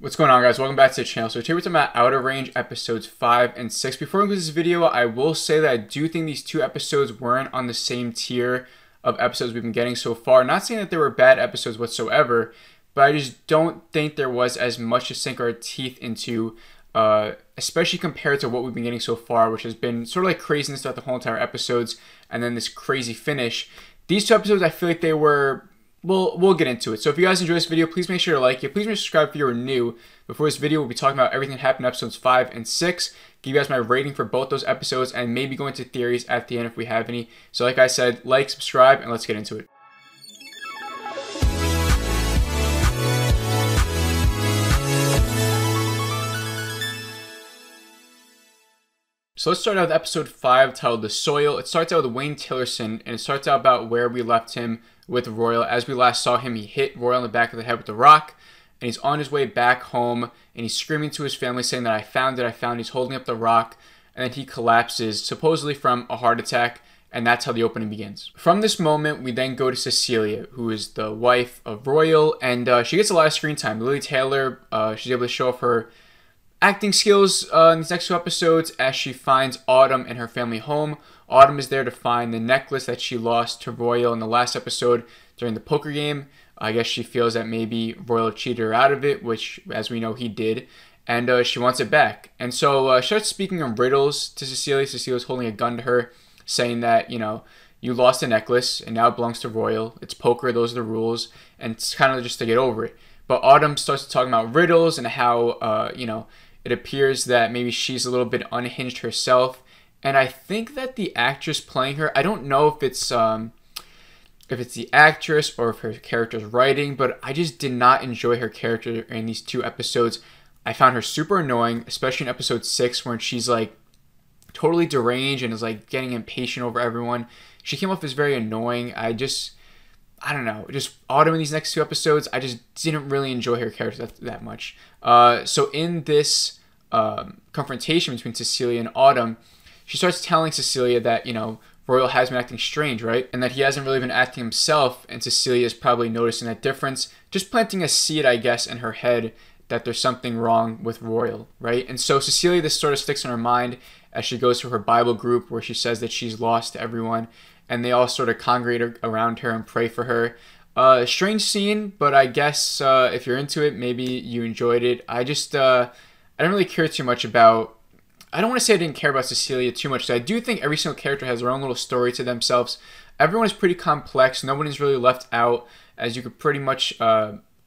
What's going on, guys? Welcome back to the channel. So today we're talking about Outer Range episodes 5 and 6. Before we go to this video, I will say that I do think these two episodes weren't on the same tier of episodes we've been getting so far. Not saying that they were bad episodes whatsoever, but I just don't think there was as much to sink our teeth into, especially compared to what we've been getting so far, which has been sort of like craziness throughout the whole entire episodes, and then this crazy finish. These two episodes, I feel like they were... We'll get into it. So if you guys enjoy this video, please make sure to like it. Please make sure to subscribe if you're new. Before this video, we'll be talking about everything that happened in episodes 5 and 6. Give you guys my rating for both those episodes and maybe go into theories at the end if we have any. So like I said, like, subscribe, and let's get into it. So let's start out with episode 5 titled The Soil. It starts out with Wayne Tillerson, and it starts out about where we left him with Royal. As we last saw him, he hit Royal in the back of the head with a rock, and he's on his way back home, and he's screaming to his family saying that I found it. He's holding up the rock, and then he collapses, supposedly from a heart attack, and that's how the opening begins. From this moment, we then go to Cecilia, who is the wife of Royal, and she gets a lot of screen time. Lily Taylor, she's able to show off her acting skills in these next two episodes as she finds Autumn in her family home. Autumn is there to find the necklace that she lost to Royal in the last episode during the poker game. I guess she feels that maybe Royal cheated her out of it, which, as we know, he did, and she wants it back. And so she starts speaking in riddles to Cecilia. Cecilia's holding a gun to her, saying that, you know, you lost the necklace, and now it belongs to Royal. It's poker, those are the rules, and it's kind of just to get over it. But Autumn starts talking about riddles and how, you know, it appears that maybe she's a little bit unhinged herself. And I think that the actress playing her, I don't know if it's the actress or if her character's writing, but I just did not enjoy her character in these two episodes. I found her super annoying, especially in episode 6 when she's like totally deranged and is like getting impatient over everyone. She came off as very annoying. I don't know, just Autumn in these next two episodes, I just didn't really enjoy her character that much. So in this confrontation between Cecilia and Autumn, she starts telling Cecilia that, you know, Royal has been acting strange, right? And that he hasn't really been acting himself, and Cecilia is probably noticing that difference, just planting a seed, I guess, in her head that there's something wrong with Royal, right? And so Cecilia, this sort of sticks in her mind as she goes to her Bible group where she says that she's lost to everyone, and they all sort of congregate around her and pray for her. Strange scene, but I guess if you're into it, maybe you enjoyed it. I didn't really care too much about... I don't want to say I didn't care about Cecilia too much, because I do think every single character has their own little story to themselves. Everyone is pretty complex. No one is really left out, as you could pretty much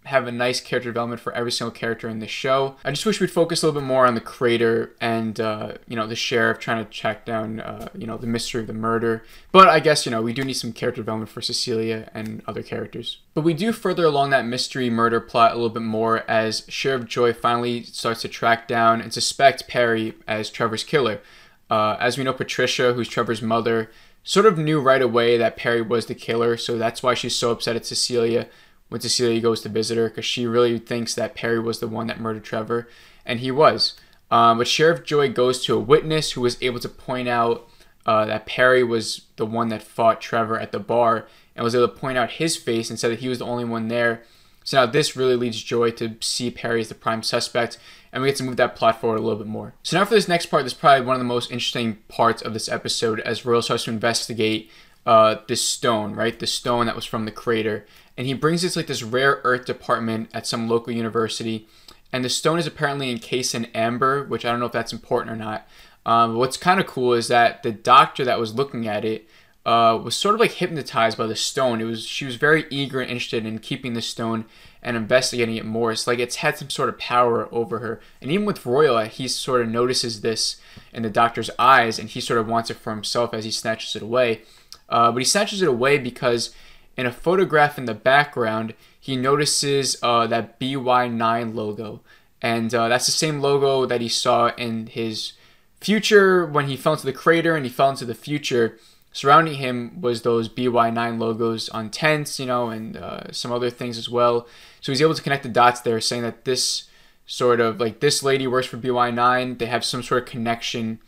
have a nice character development for every single character in this show. I just wish we'd focus a little bit more on the creator and, you know, the sheriff trying to track down, you know, the mystery of the murder. But I guess, you know, we do need some character development for Cecilia and other characters. But we do further along that mystery murder plot a little bit more as Sheriff Joy finally starts to track down and suspect Perry as Trevor's killer. As we know, Patricia, who's Trevor's mother, sort of knew right away that Perry was the killer, so that's why she's so upset at Cecilia when Cecilia goes to visit her, because she really thinks that Perry was the one that murdered Trevor, and he was. But Sheriff Joy goes to a witness who was able to point out that Perry was the one that fought Trevor at the bar, and was able to point out his face and said that he was the only one there. So now this really leads Joy to see Perry as the prime suspect, and we get to move that plot forward a little bit more. So now for this next part, this is probably one of the most interesting parts of this episode as Royal starts to investigate this stone, right? The stone that was from the crater. And he brings it to like this rare earth department at some local university. And the stone is apparently encased in amber, which I don't know if that's important or not. What's kind of cool is that the doctor that was looking at it was sort of like hypnotized by the stone. She was very eager and interested in keeping the stone and investigating it more. It's like it's had some sort of power over her. And even with Royal, he sort of notices this in the doctor's eyes, and he sort of wants it for himself as he snatches it away. But he snatches it away because in a photograph in the background, he notices that BY9 logo. And that's the same logo that he saw in his future when he fell into the crater and he fell into the future. Surrounding him was those BY9 logos on tents, you know, and some other things as well. So he's able to connect the dots there, saying that this sort of, like, this lady works for BY9. They have some sort of connection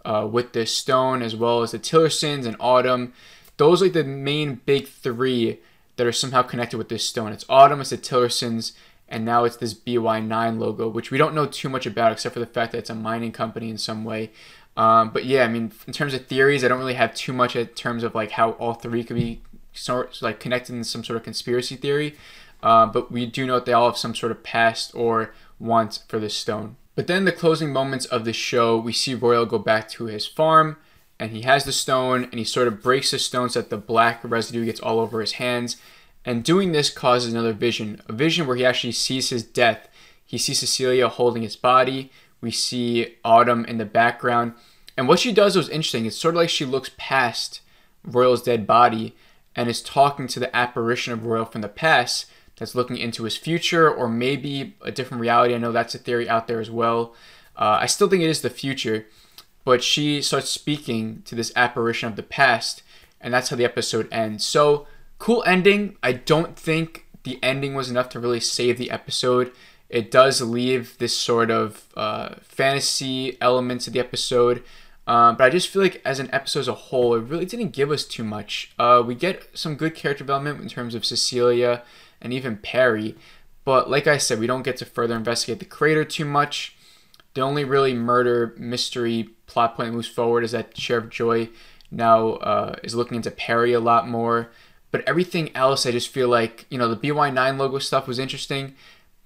with this stone, as well as the Tillersons and Autumn. Those are like the main big three that are somehow connected with this stone. It's Autumn, it's the Tillersons, and now it's this BY9 logo, which we don't know too much about except for the fact that it's a mining company in some way. But yeah, I mean, in terms of theories, I don't really have too much in terms of like how all three could be sort like connected in some sort of conspiracy theory. But we do know that they all have some sort of past or want for this stone. But then the closing moments of the show, we see Royal go back to his farm, and he has the stone, and he sort of breaks the stone so that the black residue gets all over his hands. And doing this causes another vision, a vision where he actually sees his death. He sees Cecilia holding his body. We see Autumn in the background. And what she does was interesting. It's sort of like she looks past Royal's dead body and is talking to the apparition of Royal from the past that's looking into his future, or maybe a different reality. I know that's a theory out there as well. I still think it is the future, but she starts speaking to this apparition of the past, and that's how the episode ends. So, cool ending. I don't think the ending was enough to really save the episode. It does leave this sort of fantasy element to the episode, but I just feel like as an episode as a whole, it really didn't give us too much. We get some good character development in terms of Cecilia and even Perry, but like I said, we don't get to further investigate the crater too much. The only really murder mystery plot point that moves forward is that Sheriff Joy now is looking into Perry a lot more. But everything else, I just feel like, you know, the BY9 logo stuff was interesting.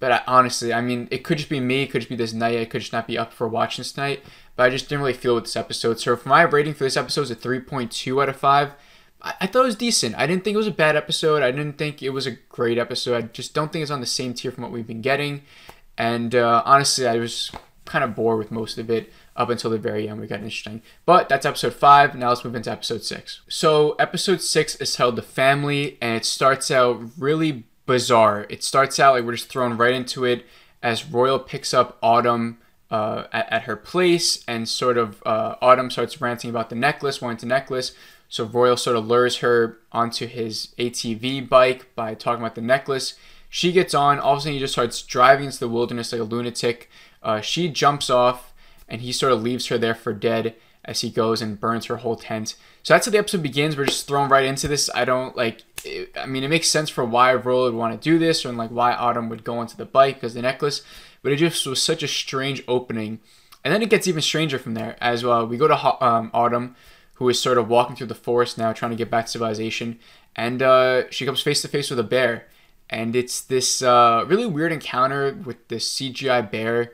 But honestly, I mean, it could just be me. It could just be this night. I could just not be up for watching this tonight. But I just didn't really feel with this episode. So for my rating for this episode is a 3.2 out of 5. I thought it was decent. I didn't think it was a bad episode. I didn't think it was a great episode. I just don't think it's on the same tier from what we've been getting. And honestly, I was kind of bored with most of it up until the very end. We got interesting. But that's episode 5. Now let's move into episode 6. So episode 6 is titled The Family, and it starts out really bizarre. It starts out like we're just thrown right into it as Royal picks up Autumn at her place, and sort of Autumn starts ranting about the necklace, wanting the necklace. So Royal sort of lures her onto his ATV bike by talking about the necklace. She gets on. All of a sudden, he just starts driving into the wilderness like a lunatic. She jumps off, and he sort of leaves her there for dead as he goes and burns her whole tent. So that's how the episode begins. We're just thrown right into this. I don't like it. I mean, it makes sense for why Royal would want to do this, or like why Autumn would go onto the bike because the necklace. But it just was such a strange opening. And then it gets even stranger from there as well. We go to Autumn, who is sort of walking through the forest now, trying to get back to civilization. And she comes face to face with a bear. And it's this really weird encounter with this CGI bear.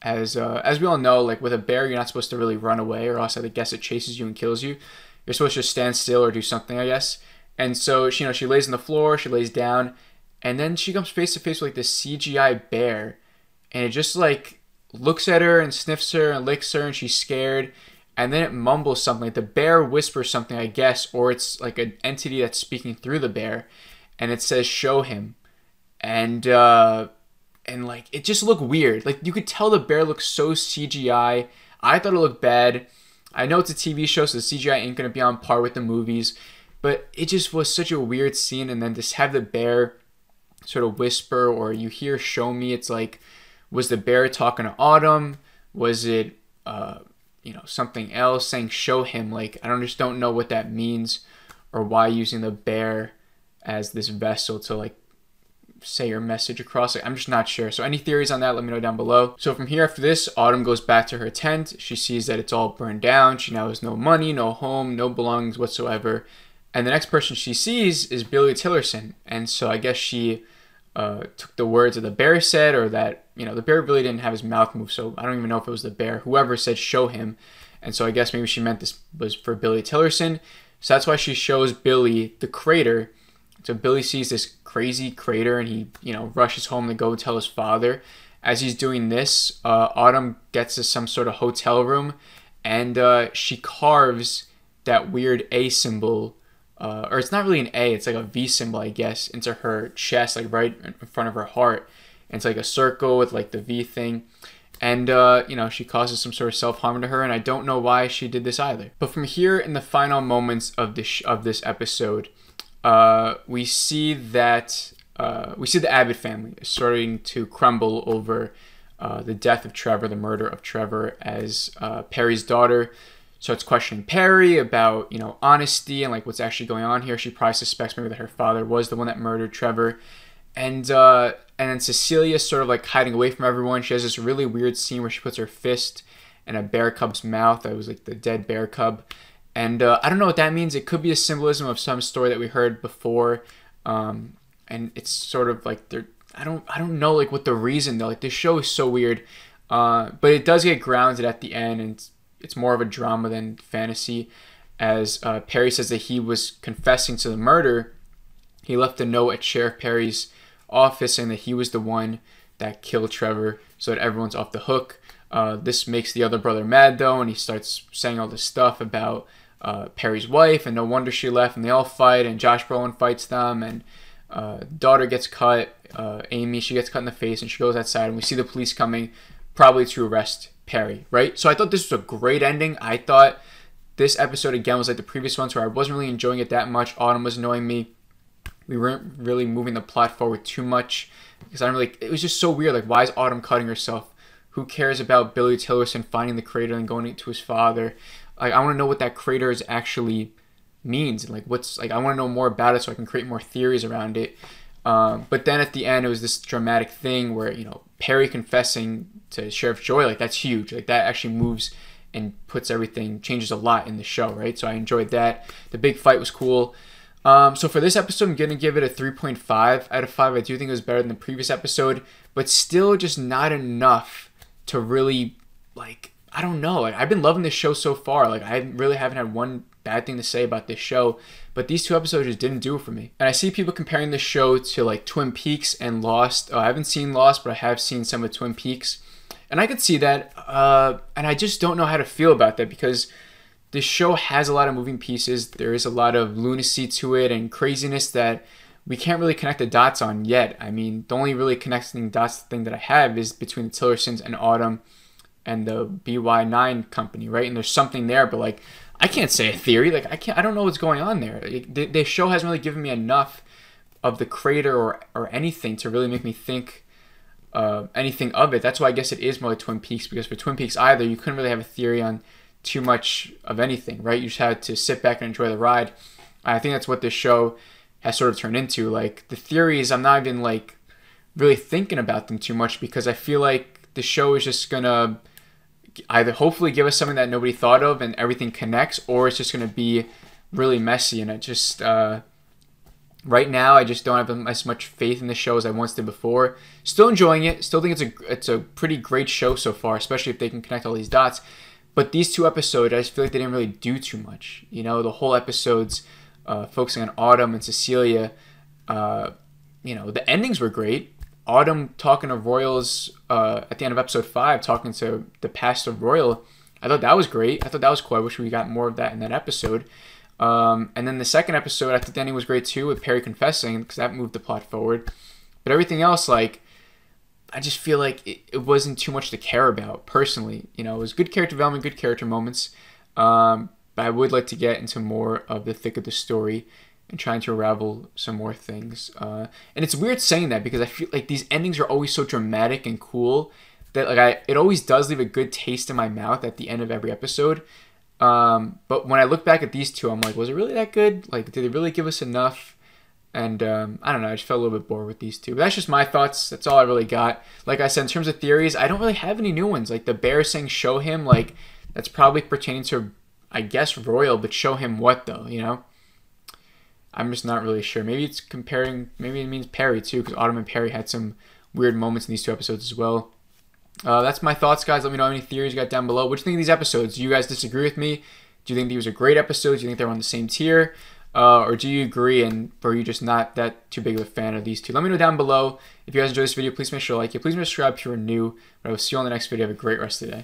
As we all know, like with a bear, you're not supposed to really run away, or else I guess it chases you and kills you. You're supposed to just stand still or do something, I guess. And so she lays on the floor, she lays down, and then she comes face to face with like this CGI bear, and it just like looks at her and sniffs her and licks her, and she's scared. And then it mumbles something. Like the bear whispers something, I guess, or it's like an entity that's speaking through the bear, and it says, "Show him." And like it just looked weird. Like you could tell the bear looks so CGI. I thought it looked bad. I know it's a TV show, so the CGI ain't gonna be on par with the movies, but it just was such a weird scene. And then just have the bear sort of whisper, or you hear "Show me." It's like, was the bear talking to Autumn? Was it something else saying "show him"? Like just don't know what that means, or why using the bear as this vessel to like say your message across. Like, I'm just not sure. So any theories on that, let me know down below. So from here, after this, Autumn goes back to her tent. She sees that it's all burned down. She now has no money, no home, no belongings whatsoever. And the next person she sees is Billy Tillerson. And so I guess she took the words that the bear said, or that, the bear really didn't have his mouth move. So I don't even know if it was the bear. Whoever said "show him." And so I guess maybe she meant this was for Billy Tillerson. So that's why she shows Billy the crater. So Billy sees this crazy crater, and he, rushes home to go tell his father. As he's doing this, Autumn gets to some sort of hotel room, and she carves that weird A symbol, or it's not really an A, it's like a V symbol, I guess, into her chest, like right in front of her heart. And it's like a circle with like the V thing. And, she causes some sort of self-harm to her, and I don't know why she did this either. But from here, in the final moments of this episode, we see that the Abbott family is starting to crumble over the death of Trevor, the murder of Trevor, as Perry's daughter starts questioning Perry about, honesty and like what's actually going on here. She probably suspects maybe that her father was the one that murdered Trevor. And And then Cecilia's sort of like hiding away from everyone. She has this really weird scene where she puts her fist in a bear cub's mouth. That was like the dead bear cub. And I don't know what that means. It could be a symbolism of some story that we heard before. And it's sort of like I don't know like what the reason though. Like this show is so weird. But it does get grounded at the end, and it's more of a drama than fantasy. As Perry says that he was confessing to the murder, he left a note at Sheriff Perry's office saying that he was the one that killed Trevor, so that everyone's off the hook. This makes the other brother mad though, and he starts saying all this stuff about Perry's wife, and no wonder she left, and they all fight, and Josh Brolin fights them, and daughter gets cut, Amy, she gets cut in the face, and she goes outside, and we see the police coming, probably to arrest Perry, right? So I thought this was a great ending. I thought this episode, again, was like the previous ones where I wasn't really enjoying it that much. Autumn was annoying me. We weren't really moving the plot forward too much, because it was just so weird. Like, why is Autumn cutting herself? Who cares about Billy Tillerson finding the crater and going to his father? Like, I want to know what that crater is actually means, and I want to know more about it so I can create more theories around it. But then at the end, it was this dramatic thing where, Perry confessing to Sheriff Joy, like, that's huge. Like, that actually moves and changes a lot in the show, right? So I enjoyed that. The big fight was cool. So for this episode, I'm going to give it a 3.5 out of 5. I do think it was better than the previous episode, but still just not enough to really, I don't know. I've been loving this show so far. I really haven't had one bad thing to say about this show, but these 2 episodes just didn't do it for me. And I see people comparing this show to Twin Peaks and Lost. I haven't seen Lost, but I have seen some of Twin Peaks, and I could see that. And I just don't know how to feel about that, because this show has a lot of moving pieces. There is a lot of lunacy to it and craziness that we can't really connect the dots on yet. I mean, the only really connecting dots thing that I have is between the Tillersons and Autumn and the BY9 company, right? And there's something there, but I can't say a theory. I don't know what's going on there. The show hasn't really given me enough of the crater or anything to really make me think anything of it. That's why I guess it is more like Twin Peaks, because for Twin Peaks either, you couldn't really have a theory on too much of anything, right? You just had to sit back and enjoy the ride. I think that's what this show has sort of turned into. The theories, I'm not even really thinking about them too much, because I feel like the show is just gonna either hopefully give us something that nobody thought of and everything connects, or it's just going to be really messy. And it just, right now, I just don't have as much faith in the show as I once did before. Still enjoying it. Still think it's a pretty great show so far, especially if they can connect all these dots. But these 2 episodes, I just feel like they didn't really do too much. The whole episodes focusing on Autumn and Cecilia, the endings were great. Autumn talking to Royals at the end of episode 5, talking to the past of Royal. I thought that was great. I thought that was cool. I wish we got more of that in that episode. And then the second episode, I thought the ending was great too, with Perry confessing, because that moved the plot forward. But everything else, I just feel like it wasn't too much to care about, personally. It was good character development, good character moments. But I would like to get into more of the thick of the story and trying to unravel some more things. And it's weird saying that, because I feel like these endings are always so dramatic and cool that it always does leave a good taste in my mouth at the end of every episode. But when I look back at these 2, I'm like, was it really that good? Did they really give us enough? And I don't know, I just felt a little bit bored with these 2. But that's just my thoughts. That's all I really got. Like I said, in terms of theories, I don't really have any new ones. The bear saying show him, that's probably pertaining to, I guess, Royal, but show him what though, I'm just not really sure. Maybe it's maybe it means Perry too, because Autumn and Perry had some weird moments in these 2 episodes as well. That's my thoughts, guys. Let me know any theories you got down below. What do you think of these episodes? Do you guys disagree with me? Do you think these are great episodes? Do you think they're on the same tier? Or do you agree, and are you just not that too big of a fan of these 2? Let me know down below. If you guys enjoyed this video, please make sure to like it. Please make sure to subscribe if you're new. But I will see you on the next video. Have a great rest of the day.